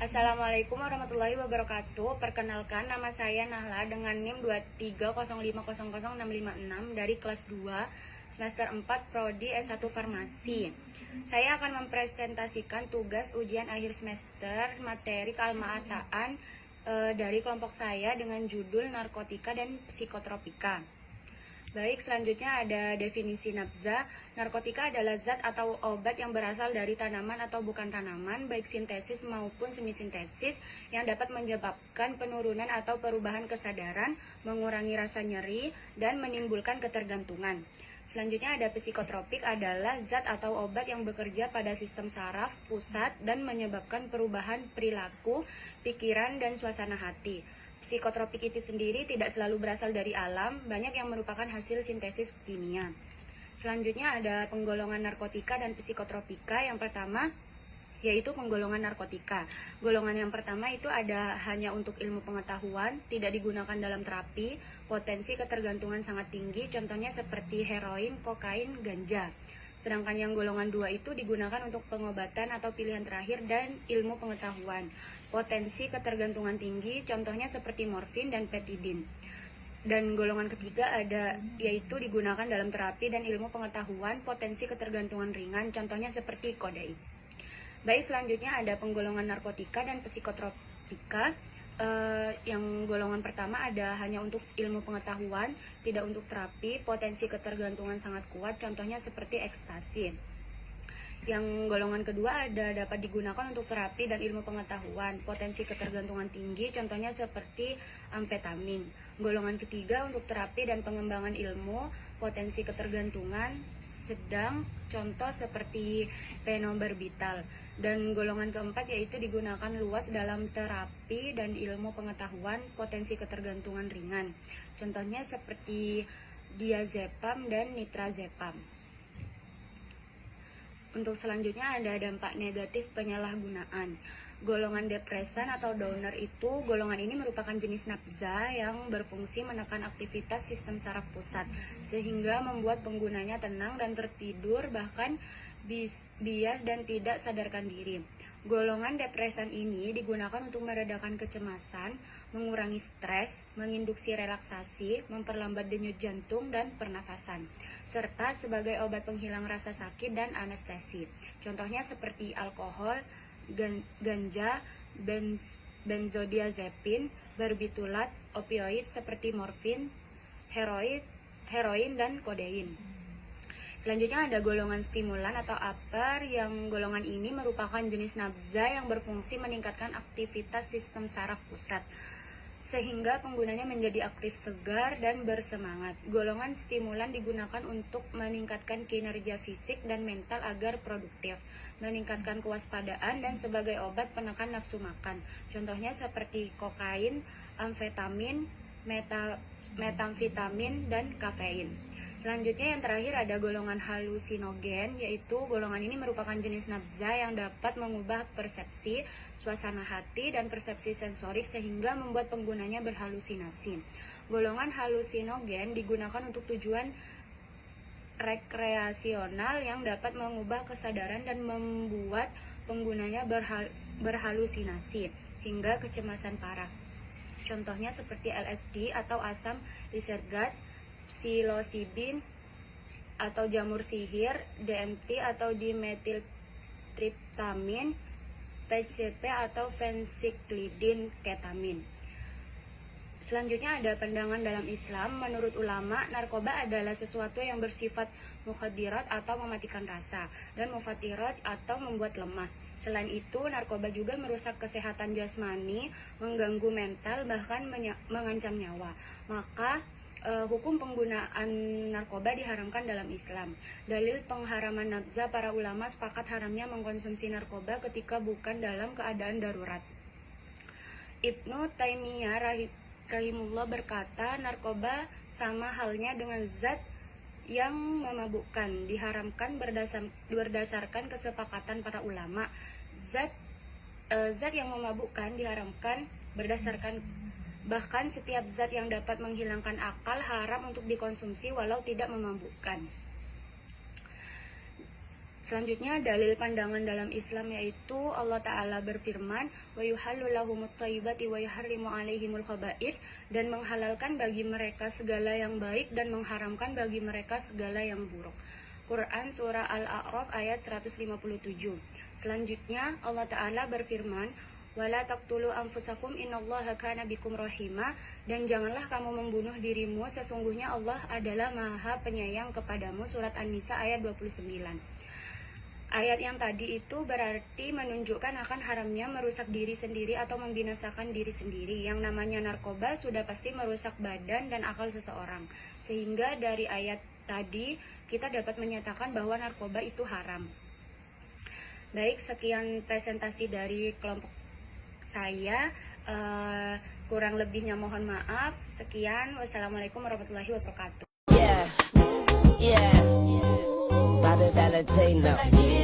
Assalamualaikum warahmatullahi wabarakatuh. Perkenalkan, nama saya Nahla dengan NIM 230500656 dari kelas 2 semester 4 Prodi S1 Farmasi. Saya akan mempresentasikan tugas ujian akhir semester materi kealmaataan dari kelompok saya dengan judul narkotika dan psikotropika. Baik, selanjutnya ada definisi nabza. Narkotika adalah zat atau obat yang berasal dari tanaman atau bukan tanaman, baik sintesis maupun semisintesis, yang dapat menyebabkan penurunan atau perubahan kesadaran, mengurangi rasa nyeri, dan menimbulkan ketergantungan. Selanjutnya ada psikotropik, adalah zat atau obat yang bekerja pada sistem saraf pusat dan menyebabkan perubahan perilaku, pikiran, dan suasana hati. Psikotropik itu sendiri tidak selalu berasal dari alam, banyak yang merupakan hasil sintesis kimia. Selanjutnya ada penggolongan narkotika dan psikotropika. Yang pertama yaitu penggolongan narkotika. Golongan yang pertama itu ada hanya untuk ilmu pengetahuan, tidak digunakan dalam terapi, potensi ketergantungan sangat tinggi, contohnya seperti heroin, kokain, ganja. Sedangkan yang golongan 2 itu digunakan untuk pengobatan atau pilihan terakhir dan ilmu pengetahuan. Potensi ketergantungan tinggi, contohnya seperti morfin dan petidin. Dan golongan ketiga ada yaitu digunakan dalam terapi dan ilmu pengetahuan, potensi ketergantungan ringan, contohnya seperti kodein. Baik, selanjutnya ada penggolongan narkotika dan psikotropika. Yang golongan pertama ada hanya untuk ilmu pengetahuan, tidak untuk terapi, potensi ketergantungan sangat kuat, contohnya seperti ekstasi. Yang golongan kedua ada dapat digunakan untuk terapi dan ilmu pengetahuan, potensi ketergantungan tinggi, contohnya seperti amfetamin. Golongan ketiga untuk terapi dan pengembangan ilmu, potensi ketergantungan sedang, contoh seperti fenobarbital. Dan golongan keempat yaitu digunakan luas dalam terapi dan ilmu pengetahuan, potensi ketergantungan ringan, contohnya seperti diazepam dan nitrazepam. Untuk selanjutnya ada dampak negatif penyalahgunaan. Golongan depresan atau downer itu, golongan ini merupakan jenis nabza yang berfungsi menekan aktivitas sistem saraf pusat, sehingga membuat penggunanya tenang dan tertidur, bahkan bias dan tidak sadarkan diri. Golongan depresan ini digunakan untuk meredakan kecemasan, mengurangi stres, menginduksi relaksasi, memperlambat denyut jantung dan pernafasan, serta sebagai obat penghilang rasa sakit dan anestesi. Contohnya seperti alkohol, ganja, benzodiazepin, barbiturat, opioid seperti morfin, heroin, dan kodein. Selanjutnya ada golongan stimulan atau upper, yang golongan ini merupakan jenis nabza yang berfungsi meningkatkan aktivitas sistem saraf pusat, sehingga penggunanya menjadi aktif, segar, dan bersemangat. Golongan stimulan digunakan untuk meningkatkan kinerja fisik dan mental agar produktif, meningkatkan kewaspadaan, dan sebagai obat penekan nafsu makan. Contohnya seperti kokain, amfetamin, metamfetamin, dan kafein. Selanjutnya yang terakhir ada golongan halusinogen, yaitu golongan ini merupakan jenis nabza yang dapat mengubah persepsi, suasana hati, dan persepsi sensorik sehingga membuat penggunanya berhalusinasi. Golongan halusinogen digunakan untuk tujuan rekreasional yang dapat mengubah kesadaran dan membuat penggunanya berhalusinasi hingga kecemasan parah. Contohnya seperti LSD atau asam lisergat, psilosibin atau jamur sihir, DMT atau dimetiltriptamin, PCP atau fensiklidin ketamin. Selanjutnya ada pandangan dalam Islam. Menurut ulama, narkoba adalah sesuatu yang bersifat mukhadirat atau mematikan rasa, dan mufatirat atau membuat lemah. Selain itu, narkoba juga merusak kesehatan jasmani, mengganggu mental, bahkan mengancam nyawa. Maka hukum penggunaan narkoba diharamkan dalam Islam. Dalil pengharaman nabza, para ulama sepakat haramnya mengkonsumsi narkoba ketika bukan dalam keadaan darurat. Ibnu Taimiyah rahimullah berkata, narkoba sama halnya dengan zat yang memabukkan, diharamkan berdasarkan kesepakatan para ulama. Zat yang memabukkan diharamkan berdasarkan, bahkan setiap zat yang dapat menghilangkan akal haram untuk dikonsumsi walau tidak memabukkan. Selanjutnya dalil pandangan dalam Islam yaitu Allah Ta'ala berfirman wa yuhallu lahumut thayyibati wa yuharrimu alaihimul khaba'ith, dan menghalalkan bagi mereka segala yang baik dan mengharamkan bagi mereka segala yang buruk. Quran Surah Al-A'raf ayat 157. Selanjutnya Allah Ta'ala berfirman wala taqtulu anfusakum innallaha kana bikum rahima, dan janganlah kamu membunuh dirimu, sesungguhnya Allah adalah Maha Penyayang kepadamu. Surat An-Nisa ayat 29. Ayat yang tadi itu berarti menunjukkan akan haramnya merusak diri sendiri atau membinasakan diri sendiri. Yang namanya narkoba sudah pasti merusak badan dan akal seseorang. Sehingga dari ayat tadi kita dapat menyatakan bahwa narkoba itu haram. Baik, sekian presentasi dari kelompok saya. Kurang lebihnya mohon maaf. Sekian, wassalamualaikum warahmatullahi wabarakatuh. Yeah, yeah, Bobby Valentino.